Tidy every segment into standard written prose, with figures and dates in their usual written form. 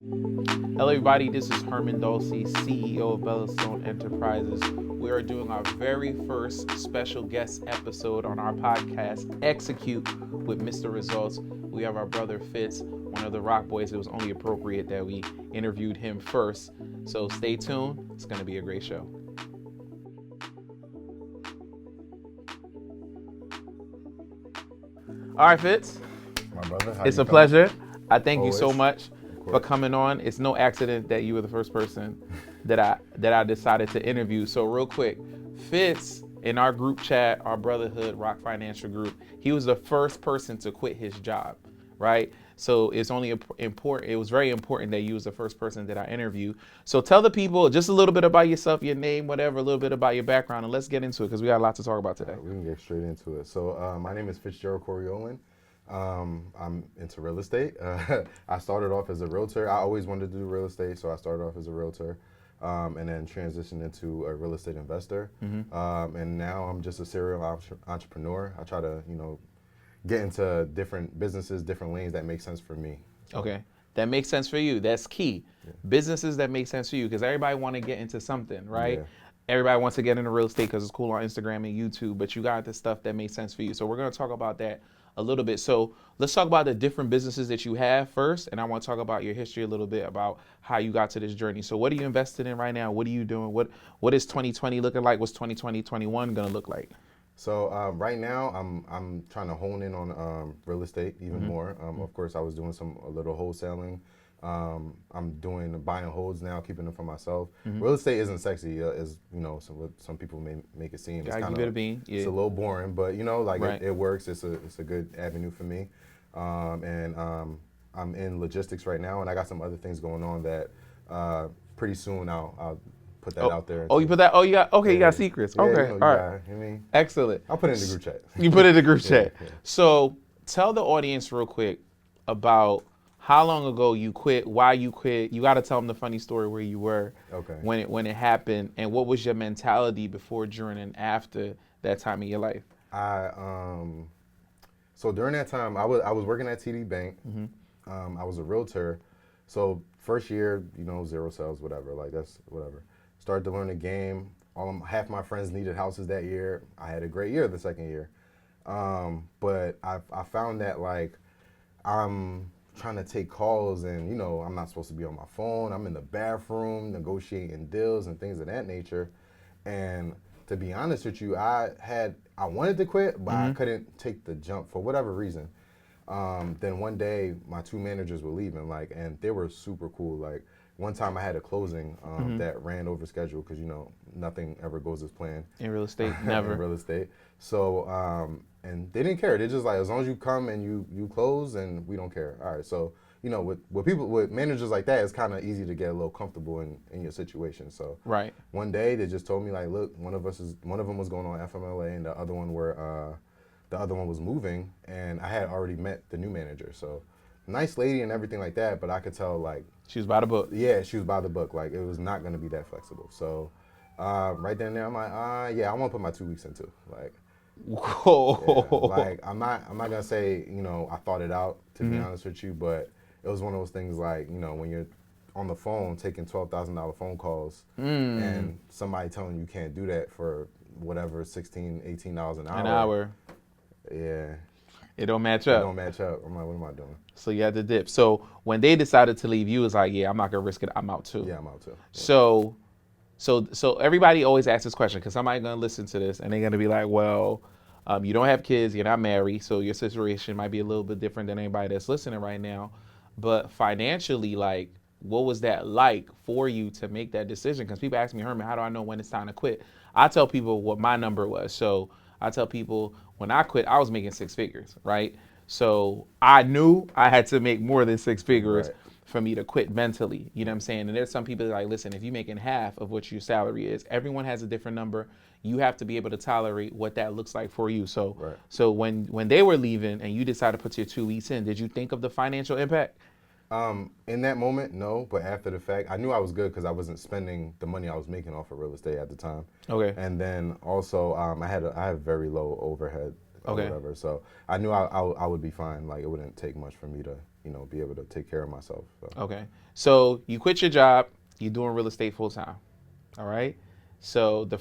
Hello, everybody. This is Herman Dolce, CEO of Sloan Enterprises. We are doing our very first special guest episode on our podcast, Execute with Mr. Results. We have our brother Fitz, one of the Rock Boys. It was only appropriate that we interviewed him first. So stay tuned. It's going to be a great show. All right, Fitz. My brother, It's a pleasure. I thank you so Always. much for coming on. It's no accident that you were the first person that I decided to interview. So real quick, Fitz, in our group chat, our Brotherhood Rock Financial Group, he was the first person to quit his job, right? So it's only important. It was very important that you was the first person that I interviewed. So tell the people just a little bit about yourself, your name, whatever, a little bit about your background, and let's get into it because we got a lot to talk about today. We can get straight into it. So my name is Fitzgerald Coriolan. I'm into real estate. I started off as a realtor. I always wanted to do real estate, so I started off as a realtor, and then transitioned into a real estate investor. And now I'm just a serial entrepreneur. I try to, get into different businesses, different lanes that make sense for me. So, Okay. That makes sense for you. That's key. Yeah. Businesses that make sense for you because everybody want to get into something, right? Yeah. Everybody wants to get into real estate because it's cool on Instagram and YouTube, but you got the stuff that makes sense for you. So we're going to talk about that a little bit. So let's talk about the different businesses that you have first, and I want to talk about your history a little bit about how you got to this journey. So what are you invested in right now? What are you doing? What is 2020 looking like? What's 2021 going to look like? So right now, I'm trying to hone in on real estate even more. Of course, I was doing a little wholesaling. I'm doing buy and holds now, keeping them for myself. Real estate isn't sexy, as some people may make it seem. Gotta give it a bean. Yeah. It's a little boring, but Right. it works. It's a good avenue for me. And I'm in logistics right now, and I got some other things going on that pretty soon I'll put that out there. Oh, you put that? Oh, you got, okay, you got Yeah. secrets. Yeah, Okay, all right. Excellent. I'll put it in the group chat. You put it in the group chat. Yeah. So tell the audience real quick about how long ago you quit, why you quit. You got to tell them the funny story where you were Okay. when it happened, and what was your mentality before, during, and after that time in your life. So during that time, I was working at TD Bank. I was a realtor. So first year, zero sales, whatever. Like that's whatever. Started to learn the game. Half my friends needed houses that year. I had a great year the second year. But I found that like I'm trying to take calls and I'm not supposed to be on my phone. I'm in the bathroom negotiating deals and things of that nature. And to be honest with you, I wanted to quit, but I couldn't take the jump for whatever reason. Then one day my two managers were leaving, and they were super cool. Like one time I had a closing that ran over schedule because nothing ever goes as planned In real estate, never. in real estate. So and they didn't care. They just like, as long as you come and you close, and we don't care. All right. So with managers like that, it's kind of easy to get a little comfortable in your situation. So Right. one day they just told me like, look, one of them was going on FMLA, and the other one was moving, and I had already met the new manager. So nice lady and everything like that, but I could tell like, She was by the book. yeah, she was by the book. Like it was not going to be that flexible. So right then and there, I'm like, yeah, I want to put my 2 weeks into like. Whoa. Yeah, like I'm not gonna say I thought it out, to be honest with you, but it was one of those things like when you're on the phone taking $12,000 phone calls and somebody telling you can't do that for whatever $16, $18 an hour. An hour. Yeah, It don't match it up. don't match up. I'm like, what am I doing? So you had to dip. So when they decided to leave, you was like, yeah, I'm not gonna risk it. I'm out too. Yeah, I'm out too. Yeah. So everybody always asks this question because somebody's gonna listen to this and they're gonna be like, well, you don't have kids, you're not married, so your situation might be a little bit different than anybody that's listening right now. But financially, like, what was that like for you to make that decision? Because people ask me, Herman, how do I know when it's time to quit? I tell people what my number was. So I tell people when I quit, I was making six figures, right? So I knew I had to make more than six figures. Right. For me to quit mentally, you know what I'm saying? And there's some people that are like, listen, if you're making half of what your salary is, everyone has a different number. You have to be able to tolerate what that looks like for you. So, Right. so when they were leaving and you decided to put your 2 weeks in, did you think of the financial impact? In that moment, no, but after the fact, I knew I was good because I wasn't spending the money I was making off of real estate at the time. Okay. And then also, I had very low overhead or Okay. whatever, so I knew I would be fine. Like it wouldn't take much for me to be able to take care of myself. So. Okay. So you quit your job, you're doing real estate full time. All right. So the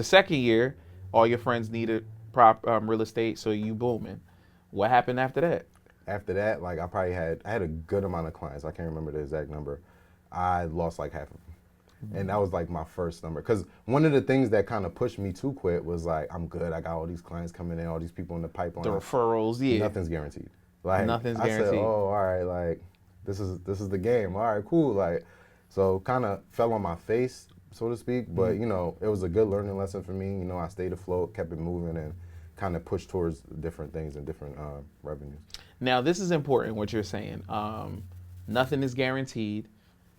second year, all your friends needed real estate, so you booming. What happened after that? After that, like I had a good amount of clients. I can't remember the exact number. I lost like half of them. And that was like my first number. Because one of the things that kind of pushed me to quit was like, I'm good. I got all these clients coming in, all these people in the pipeline. The referrals, yeah. Nothing's guaranteed. Like Nothing's I guaranteed. said, oh, all right, like this is the game. All right, cool. Like, so kind of fell on my face, so to speak. But it was a good learning lesson for me. I stayed afloat, kept it moving, and kind of pushed towards different things and different revenues. Now, this is important, what you're saying. Nothing is guaranteed.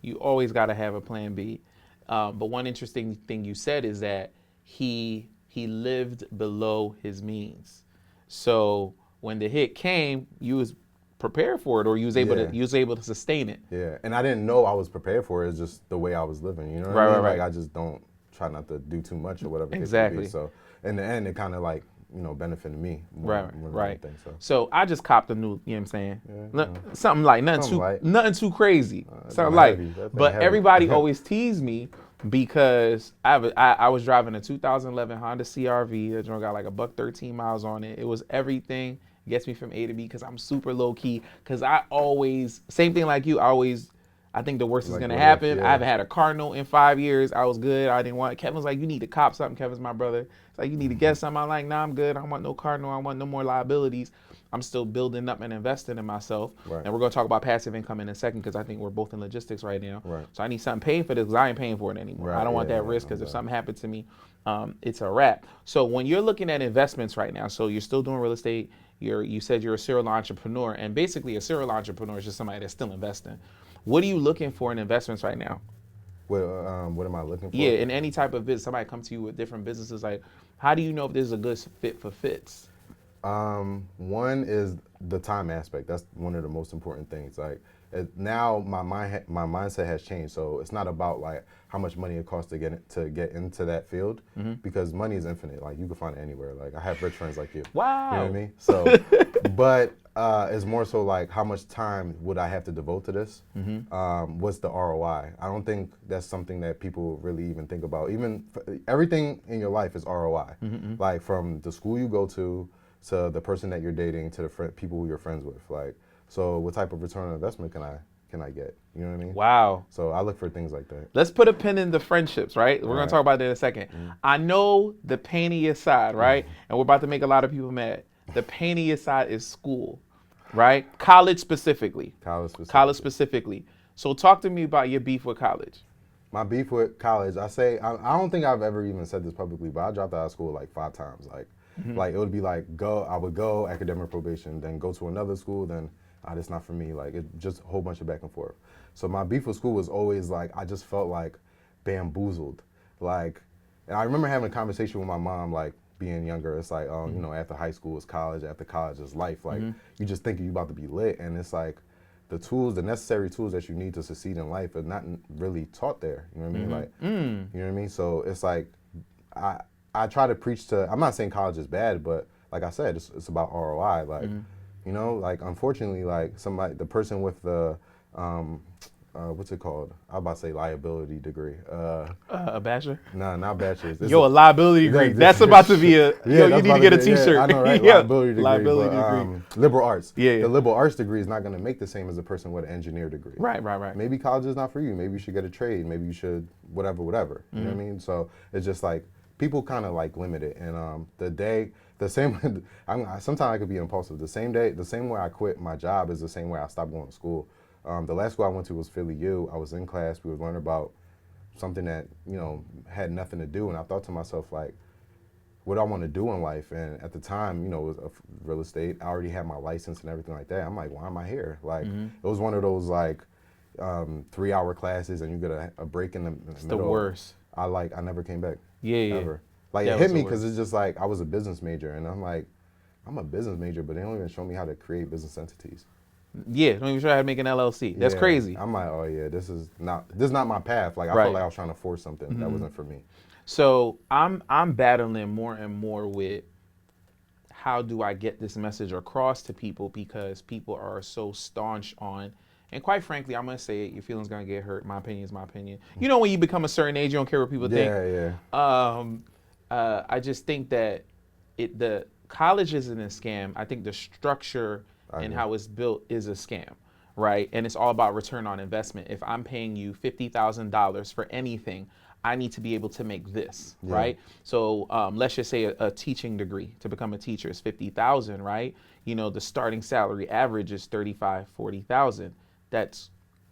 You always got to have a plan B. But one interesting thing you said is that he lived below his means. So when the hit came, you was prepared for it, or you was able to sustain it. Yeah, and I didn't know I was prepared for it. It's just the way I was living. You know what Right, I mean? right, Like right. I just don't try not to do too much or whatever. Exactly. It could be. So in the end, it kind of like benefited me. Right. than anything, so. So I just copped a new, you know what I'm saying? Yeah, Something like nothing too crazy. Something light. But everybody always teased me because I was driving a 2011 Honda CRV. That joint got like $113 miles on it. It was everything. Gets me from A to B because I'm super low key. Because I always, same thing like you, I think the worst is going to happen. I haven't had a car note in 5 years. I was good. I didn't want it. Kevin's like, you need to cop something. Kevin's my brother. It's like, you need to get something. I'm like, nah, I'm good. I don't want no car note. I want no more liabilities. I'm still building up and investing in myself. Right. And we're going to talk about passive income in a second because I think we're both in logistics right now. Right. So I need something paying for this because I ain't paying for it anymore. Right. I don't want that risk because if something happened to me, it's a wrap. So when you're looking at investments right now, so you're still doing real estate, you said you're a serial entrepreneur, and basically a serial entrepreneur is just somebody that's still investing. What are you looking for in investments right now? What am I looking for? Yeah, in any type of business, somebody comes to you with different businesses. Like, how do you know if this is a good fit for Fitz? One is the time aspect. That's one of the most important things. Like now, my mindset has changed. So it's not about like how much money it costs to get into that field, because money is infinite. Like you can find it anywhere. Like I have rich friends like you. Wow. You know what I mean? So, but it's more so like how much time would I have to devote to this? What's the ROI? I don't think that's something that people really even think about. Even everything in your life is ROI. Like from the school you go to the person that you're dating, to the people who you're friends with. Like, so what type of return on investment can I get? You know what I mean? Wow. So I look for things like that. Let's put a pin in the friendships, right? We're going to talk about that in a second. I know the pain in your side, right? And we're about to make a lot of people mad. The pain in your side is school, right? College specifically. College specifically. So talk to me about your beef with college. My beef with college, I don't think I've ever even said this publicly, but I dropped out of school like 5 times. Like it would be like I would go academic probation, then go to another school, then it's not for me. Like it just a whole bunch of back and forth. So my beef with school was always like I just felt like bamboozled. Like, and I remember having a conversation with my mom, like being younger. It's like, after high school is college, after college is life. Like you just think you're about to be lit, and it's like the necessary tools that you need to succeed in life are not really taught there. You know what I mean? Like, you know what I mean? So it's like I try to preach to. I'm not saying college is bad, but like I said, it's about ROI. Like, like unfortunately, like the person with the what's it called? I'm about to say liability degree. A bachelor? No, not bachelor's. A liability degree. That's about to be a. You need to get a T-shirt. Yeah, I know, right? Liability degree. Liberal arts. Yeah. The liberal arts degree is not going to make the same as a person with an engineer degree. Right. Maybe college is not for you. Maybe you should get a trade. Maybe you should whatever. You know what I mean? So it's just like. People kind of like limit it, and sometimes I could be impulsive. The same way I quit my job is the same way I stopped going to school. The last school I went to was Philly U. I was in class. We were learning about something that had nothing to do, and I thought to myself like, what do I want to do in life? And at the time, it was real estate. I already had my license and everything like that. I'm like, why am I here? Like, it was one of those like 3-hour classes, and you get a break in the middle. It's the worst. I never came back. Yeah. Ever. Like it hit me because it's just like I was a business major, and I'm like, I'm a business major, but they don't even show me how to create business entities. Yeah, don't even show how to make an LLC. That's crazy. I'm like, oh yeah, this is not my path. Like I felt like I was trying to force something that wasn't for me. So I'm battling more and more with how do I get this message across to people, because people are so staunch on, and quite frankly, I'm gonna say it, your feelings gonna get hurt. My opinion is my opinion. You know, when you become a certain age, you don't care what people think. Yeah. I just think that the college isn't a scam. I think the structure and how it's built is a scam, right? And it's all about return on investment. If I'm paying you $50,000 for anything, I need to be able to make this, right? So let's just say a teaching degree to become a teacher is 50,000, right? You know, the starting salary average is 35, 40,000. That's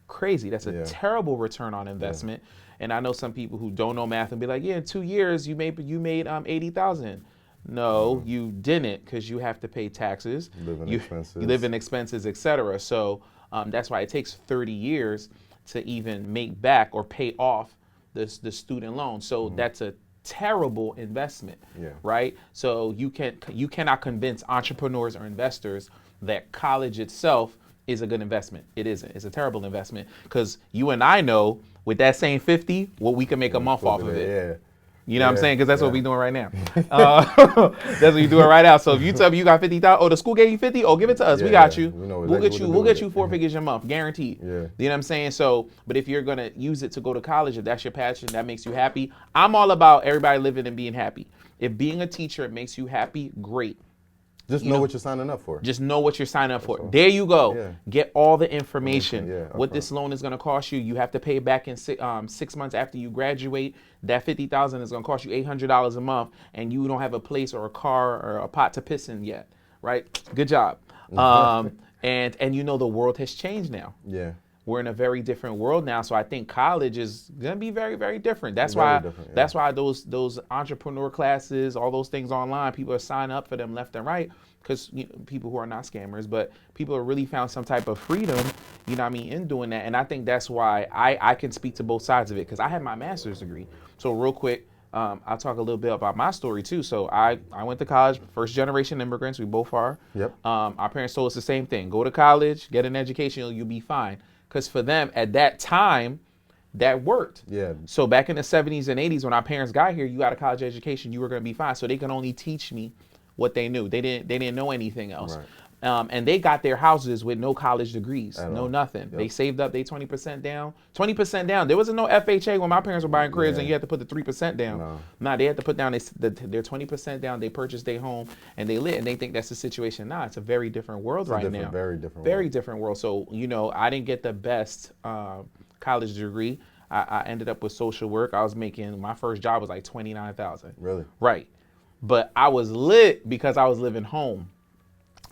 crazy. That's a terrible return on investment. And I know some people who don't know math and be like, yeah, in 2 years you made 80,000. No, you didn't, because you have to pay taxes, living expenses, etc. So that's why it takes 30 years to even make back or pay off the student loan. So that's a terrible investment, right? So you cannot convince entrepreneurs or investors that college itself is a good investment. It isn't. It's a terrible investment, because you and I know with that same 50, what we can make a month off of it. Yeah. You know what I'm saying? Because that's what we're doing right now. That's what you're doing right now. So if you tell me you got 50,000, oh, the school gave you 50, oh, give it to us. We got you. We'll get you 4 figures a month, guaranteed. Yeah. You know what I'm saying? So, but if you're gonna use it to go to college, if that's your passion, that makes you happy. I'm all about everybody living and being happy. If being a teacher makes you happy, great. Just know what you're signing up for. Just know what you're signing up for. There you go. Yeah. Get all the information. What Okay. this loan is going to cost you. You have to pay back in 6 months after you graduate. That $50,000 is going to cost you $800 a month, and you don't have a place or a car or a pot to piss in yet, right? Good job. And you know the world has changed now. Yeah. We're in a very different world now, so I think college is gonna be very, very different. That's Very why different, that's why those entrepreneur classes, all those things online, people are signing up for them left and right, because people who are not scammers, but people have really found some type of freedom, you know what I mean, in doing that. And I think that's why I can speak to both sides of it, because I have my master's degree. So real quick, I'll talk a little bit about my story too. So I went to college, first generation immigrants, we both are. Yep. Our parents told us the same thing: go to college, get an education, you'll be fine. Because for them at that time, that worked. Yeah. So back in the 70s and 80s, when our parents got here, you got a college education, you were going to be fine. So they can only teach me what they knew. They didn't know anything else. Right. And they got their houses with no college degrees, no nothing. Yep. They saved up, they 20% down. 20% down. There wasn't no FHA when my parents were buying cribs and you had to put the 3% down. Nah, they had to put down their 20% down. They purchased their home and they lit, and they think that's the situation. Nah, it's a very different world right now. Very different. Very different world. So, I didn't get the best college degree. I ended up with social work. I was making, my first job was like $29,000. Really? Right. But I was lit because I was living home.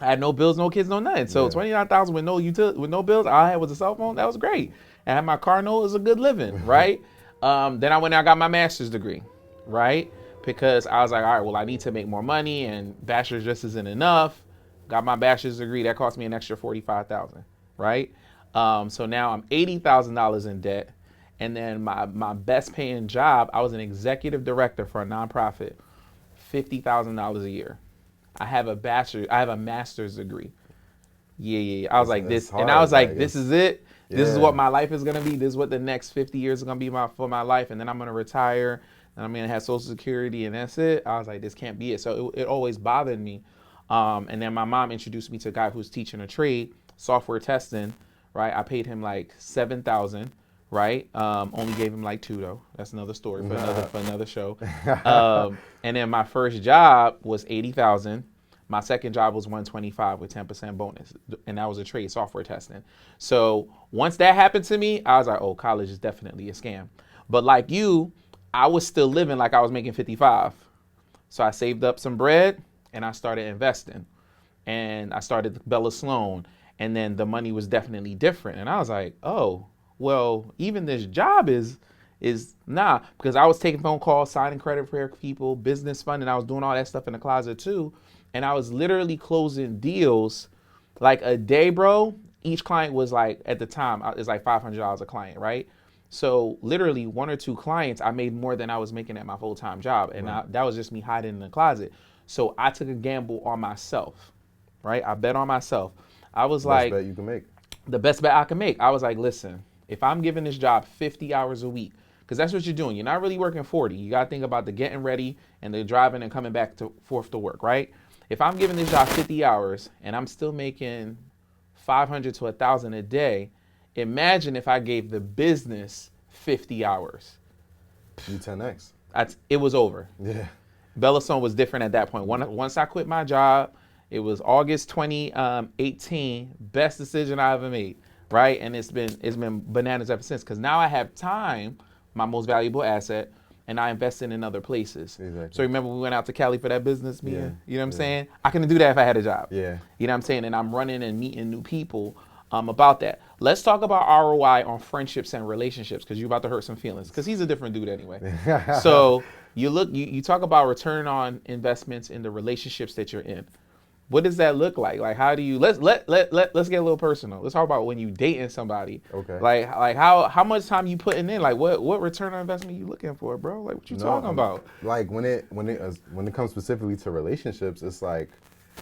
I had no bills, no kids, no nothing. So $29,000 with no bills, all I had was a cell phone. That was great. And I had my car note. It was a good living, right? Then I went and I got my master's degree, right? Because I was like, all right, well, I need to make more money, and bachelor's just isn't enough. Got my bachelor's degree. That cost me an extra $45,000, right? So now I'm $80,000 in debt. And then my best paying job, I was an executive director for a nonprofit, $50,000 a year. I have a master's degree. Yeah. I was like this, and I was like, this is it. This is what my life is gonna be. This is what the next 50 years is gonna be for my life, and then I'm gonna retire, and I'm gonna have Social Security, and that's it. I was like, this can't be it. So it always bothered me. And then my mom introduced me to a guy who's teaching a trade, software testing. Right, I paid him like $7,000. Right, only gave him like $2 though. That's another story for another show. And then my first job was $80,000. My second job was $125 with 10% bonus, and that was a trade, software testing. So once that happened to me, I was like, oh, college is definitely a scam. But like you, I was still living like I was making 55. So I saved up some bread and I started investing, and I started Bella Sloan, and then the money was definitely different. And I was like, oh, well, even this job is nah, because I was taking phone calls, signing credit for people, business funding. I was doing all that stuff in the closet too. And I was literally closing deals like a day, bro. Each client was like, at the time, it's like $500 a client, right? So literally 1 or 2 clients, I made more than I was making at my full-time job. And that was just me hiding in the closet. So I took a gamble on myself, right? I bet on myself. I was like, best bet you can make. The best bet I can make. I was like, listen, if I'm giving this job 50 hours a week, because that's what you're doing. You're not really working 40. You got to think about the getting ready and the driving and coming back forth to work, right? if I'm giving this job 50 hours and I'm still making 500 to 1,000 a day, imagine if I gave the business 50 hours. You 10x. It was over. Yeah. Bellastone was different at that point. Once I quit my job, it was August 2018, best decision I ever made, right? And it's been bananas ever since, because now I have time, my most valuable asset, and I invested in other places. Exactly. So remember we went out to Cali for that business meeting? Yeah. You know what I'm saying? I couldn't do that if I had a job. Yeah. You know what I'm saying? And I'm running and meeting new people about that. Let's talk about ROI on friendships and relationships, because you're about to hurt some feelings, because he's a different dude anyway. So you talk about return on investments in the relationships that you're in. What does that look like? Like, how do you, let's get a little personal. Let's talk about when you dating somebody. Okay. Like how much time you putting in? Like what return on investment you looking for, bro? Like what you talking about? Like when it comes specifically to relationships, it's like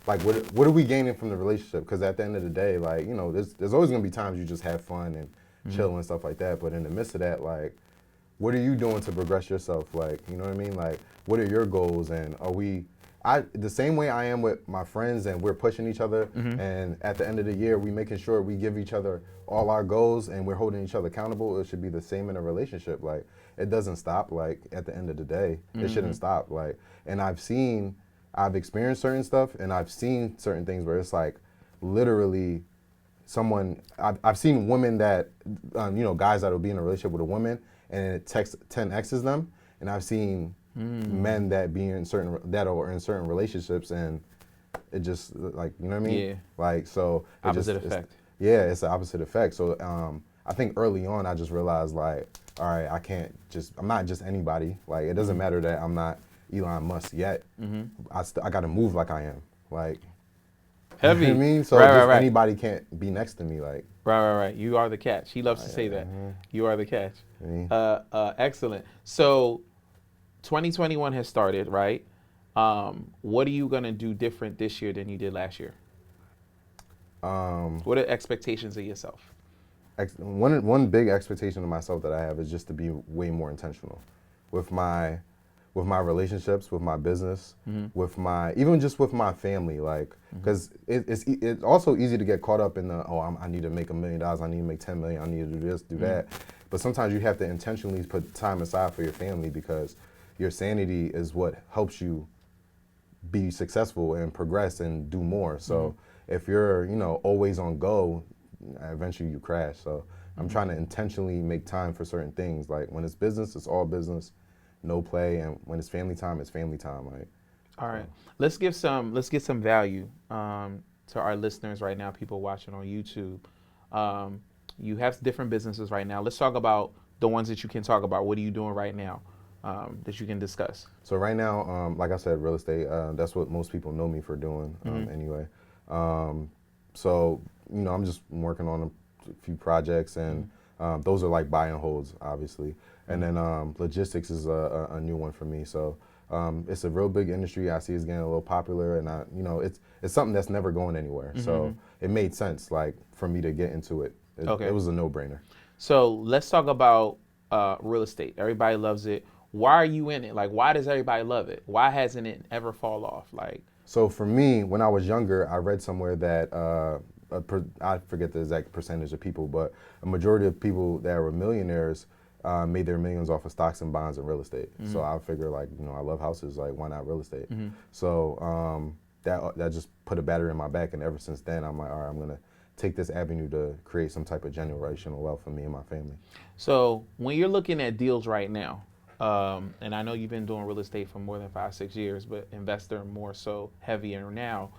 what are we gaining from the relationship? Because at the end of the day, like, you know, there's always gonna be times you just have fun and chill and stuff like that. But in the midst of that, like, what are you doing to progress yourself? Like, you know what I mean? Like, what are your goals? And are we, the same way I am with my friends, and we're pushing each other, and at the end of the year, we making sure we give each other all our goals and we're holding each other accountable. It should be the same in a relationship. Like, it doesn't stop. Like, at the end of the day, it shouldn't stop. Like, and I've experienced certain stuff, and I've seen certain things where it's like literally I've seen women that, you know, guys that will be in a relationship with a woman and it 10x's them, and I've seen men that are in certain relationships, and it just, like, you know what I mean? Yeah. Like, so Opposite effect. It's the opposite effect. So I think early on I just realized, like, all right, I'm not just anybody. Like, it doesn't matter that I'm not Elon Musk yet. I got to move like I am. Like, Heavy. You know what I mean? So right. anybody can't be next to me. Like, Right. You are the catch. He loves to say that. You are the catch. Excellent. So 2021 has started, right? What are you going to do different this year than you did last year? What are expectations of yourself? One big expectation of myself that I have is just to be way more intentional with my relationships, with my business, with even just with my family. Like, because it's also easy to get caught up in I need to make $1 million, I need to make 10 million, I need to do this, do that. But sometimes you have to intentionally put time aside for your family, because your sanity is what helps you be successful and progress and do more. So if you're, you know, always on go, eventually you crash. So I'm trying to intentionally make time for certain things. Like, when it's business, it's all business, no play, and when it's family time, it's family time. Like, all right, let's get some value to our listeners right now, people watching on YouTube. You have different businesses right now. Let's talk about the ones that you can talk about. What are you doing right now that you can discuss? So right now, like I said, real estate, that's what most people know me for doing anyway. So, you know, I'm just working on a few projects, and those are like buy and holds, obviously. And then logistics is a new one for me. So it's a real big industry. I see it's getting a little popular, and you know, it's something that's never going anywhere. So it made sense, like, for me to get into it. It was a no-brainer. So let's talk about real estate. Everybody loves it. Why are you in it? Like, why does everybody love it? Why hasn't it ever fall off? Like, so for me, when I was younger, I read somewhere that I forget the exact percentage of people, but a majority of people that were millionaires made their millions off of stocks and bonds and real estate. So I figure, like, you know, I love houses, like, why not real estate? So that just put a battery in my back, and ever since then, I'm like, all right, I'm gonna take this avenue to create some type of generational wealth for me and my family. So when you're looking at deals right now, and I know you've been doing real estate for more than 5-6 years, but investor more so heavier now,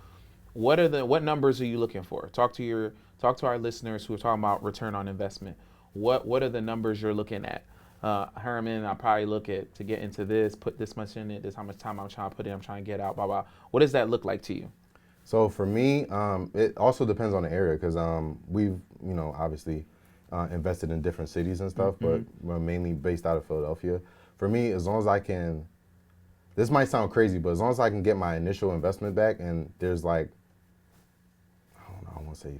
what numbers are you looking for? Talk to our listeners who are talking about return on investment. What are the numbers you're looking at? Herman, I probably look at, to get into this, put this much in it, this how much time I'm trying to put in, I'm trying to get out, blah, blah. What does that look like to you? So for me, it also depends on the area, because we've, you know, obviously invested in different cities and stuff, but we're mainly based out of Philadelphia. For me, as long as I can, this might sound crazy, but as long as I can get my initial investment back, and there's like, I don't know, I want to say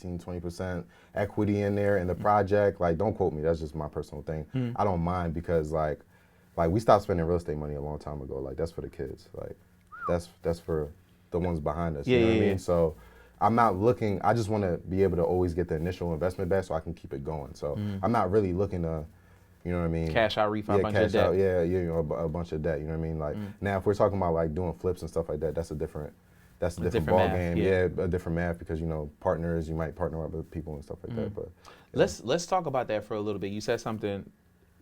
15-20% equity in there in the project. Like, don't quote me, that's just my personal thing. I don't mind, because like we stopped spending real estate money a long time ago. Like, that's for the kids. Like, that's for the ones behind us. Yeah, You know what I yeah, mean? yeah. So I'm not looking. I just want to be able to always get the initial investment back so I can keep it going. So I'm not really looking to, you know what I mean? Cash out, refi, Yeah, bunch of cash out. debt. Yeah, yeah, you know, a bunch of debt. You know what I mean? Like now, if we're talking about like doing flips and stuff like that, that's a different Different ball math, game. yeah. Yeah, a different math because you know partners, you might partner up with people and stuff like that. But yeah. Let's talk about that for a little bit. You said something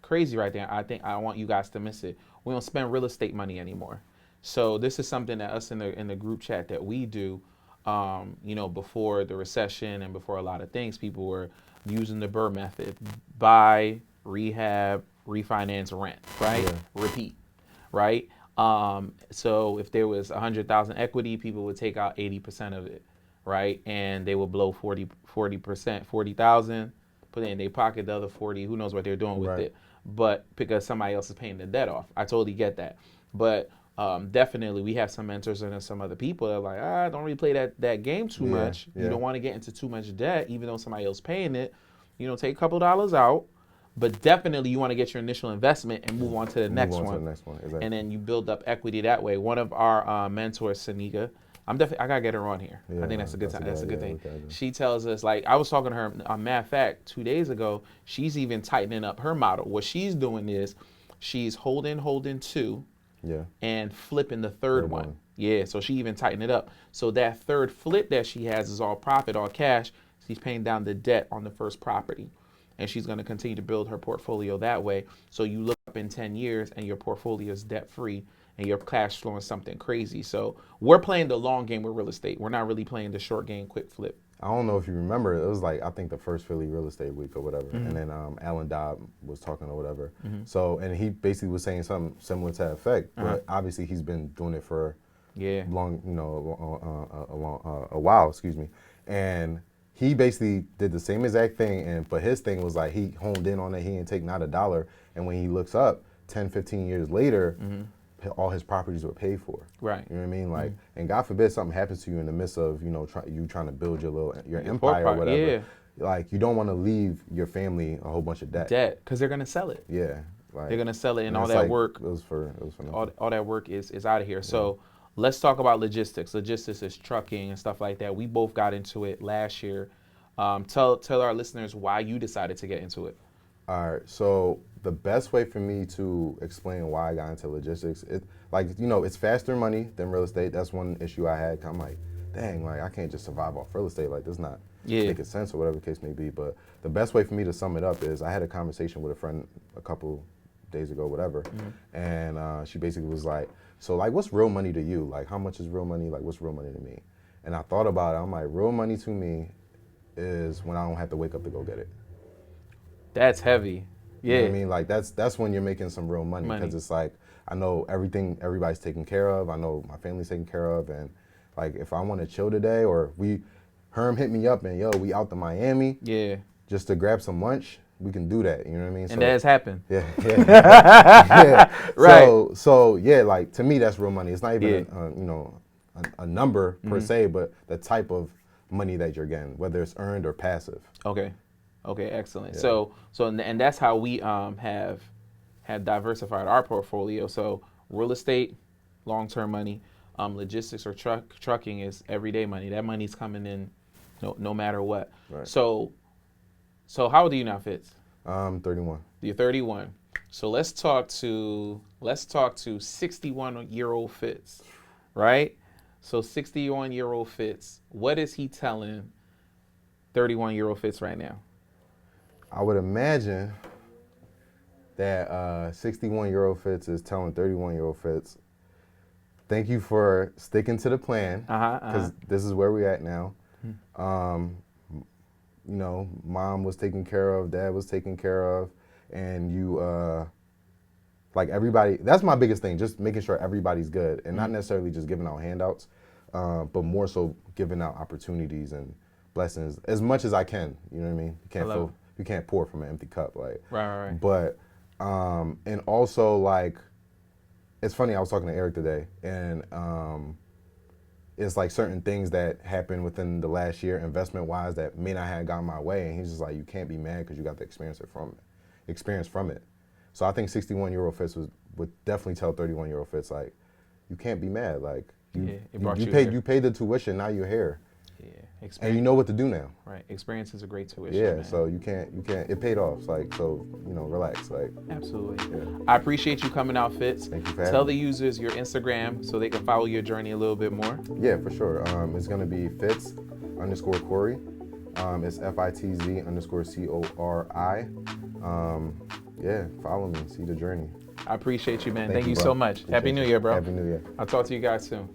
crazy right there. I think I want you guys to miss it. We don't spend real estate money anymore. So this is something that us in the group chat that we do. You know, before the recession and before a lot of things, people were using the Burr method: buy, rehab, refinance, rent, right? Yeah. Repeat, right? So if there was 100,000 equity, people would take out 80% of it, right? And they would blow 40%, 40,000, put it in their pocket, the other 40, who knows what they're doing with Right. it. But because somebody else is paying the debt off. I totally get that. But definitely we have some mentors and some other people that are like, don't really play that game too Yeah, much. yeah. You don't want to get into too much debt, even though somebody else paying it. You know, take a couple dollars out. But definitely you want to get your initial investment and move on to the next Move on one. to the next one. Exactly. And then you build up equity that way. One of our mentors, Sanika, I gotta get her on here. Yeah, I think that's a good time. That's a good thing. okay. She tells us, like, I was talking to her on matter of fact 2 days ago. She's even tightening up her model. What she's doing is she's holding two Yeah. and flipping the third one. one. Yeah, so she even tightened it up. So that third flip that she has is all profit, all cash. She's paying down the debt on the first property. And she's going to continue to build her portfolio that way. So you look up in 10 years and your portfolio is debt free and your cash flowing something crazy. So we're playing the long game with real estate. We're not really playing the short game, quick flip. I don't know if you remember, it was like I think the first Philly real estate week or whatever, and then Alan Dobb was talking or whatever. So and he basically was saying something similar to that effect, but obviously he's been doing it for long, you know, a while. Excuse me, and he basically did the same exact thing, but his thing was like he honed in on it. He didn't take not a dollar, and when he looks up 10, 15 years later. All his properties were paid for. Right. You know what I mean? Like, and God forbid something happens to you in the midst of, you know, you trying to build your empire or whatever. Yeah. Like, you don't want to leave your family a whole bunch of debt. Because they're going to sell it. Yeah. Like, They're going to sell it and all it's that like, work. It was for nothing. All that work is out of here. So let's talk about logistics. Logistics is trucking and stuff like that. We both got into it last year. Tell our listeners why you decided to get into it. All right. So the best way for me to explain why I got into logistics, it's faster money than real estate. That's one issue I had. I'm like, dang, like I can't just survive off real estate. Like this not making sense or whatever the case may be. But the best way for me to sum it up is I had a conversation with a friend a couple days ago, whatever, and she basically was like, so like, what's real money to you? Like, how much is real money? Like, what's real money to me? And I thought about it. I'm like, real money to me is when I don't have to wake up to go get it. That's heavy. Yeah. You know what I mean? Like that's when you're making some real money because it's like I know everybody's taken care of. I know my family's taken care of, and like if I want to chill today or Herm hit me up and we out to Miami. Yeah. Just to grab some lunch, we can do that. You know what I mean? And that has happened. Yeah. Yeah. Right. So yeah, like to me that's real money. It's not even a number per se, but the type of money that you're getting, whether it's earned or passive. Okay, excellent. Yeah. So and that's how we have diversified our portfolio. So real estate, long-term money, logistics or trucking is everyday money. That money's coming in no matter what. Right. So how old are you now, Fitz? 31. You're 31. So let's talk to 61-year-old Fitz, right? So 61-year-old Fitz, what is he telling 31-year-old Fitz right now? I would imagine that 61-year-old Fitz is telling 31-year-old Fitz, thank you for sticking to the plan, because this is where we're at now. Mom was taken care of, dad was taken care of, and you, like everybody, that's my biggest thing, just making sure everybody's good, and not necessarily just giving out handouts, but more so giving out opportunities and blessings as much as I can, you know what I mean? You can't pour from an empty cup, like. Right. But, and also like, it's funny, I was talking to Eric today, and it's like certain things that happened within the last year, investment-wise, that may not have gone my way, and he's just like, you can't be mad because you got the experience from it. So I think 61-year-old Fitz would definitely tell 31-year-old Fitz, like, you can't be mad. Like it brought you paid here. you paid the tuition, now you're here, Yeah, and you know what to do now. Right, experience is a great tuition. Yeah, man. so you can't it paid off. Like, so relax. Like, Absolutely. yeah. I appreciate you coming out, Fitz. Thank you for Tell having the me. users your Instagram so they can follow your journey a little bit more. Yeah, for sure. It's gonna be Fitz_Corey. It's FITZ_CORI. Yeah, follow me, see the journey. I appreciate you, man. Thank you bro. so much. Appreciate Happy New you. Year, bro. Happy New Year. I'll talk to you guys soon.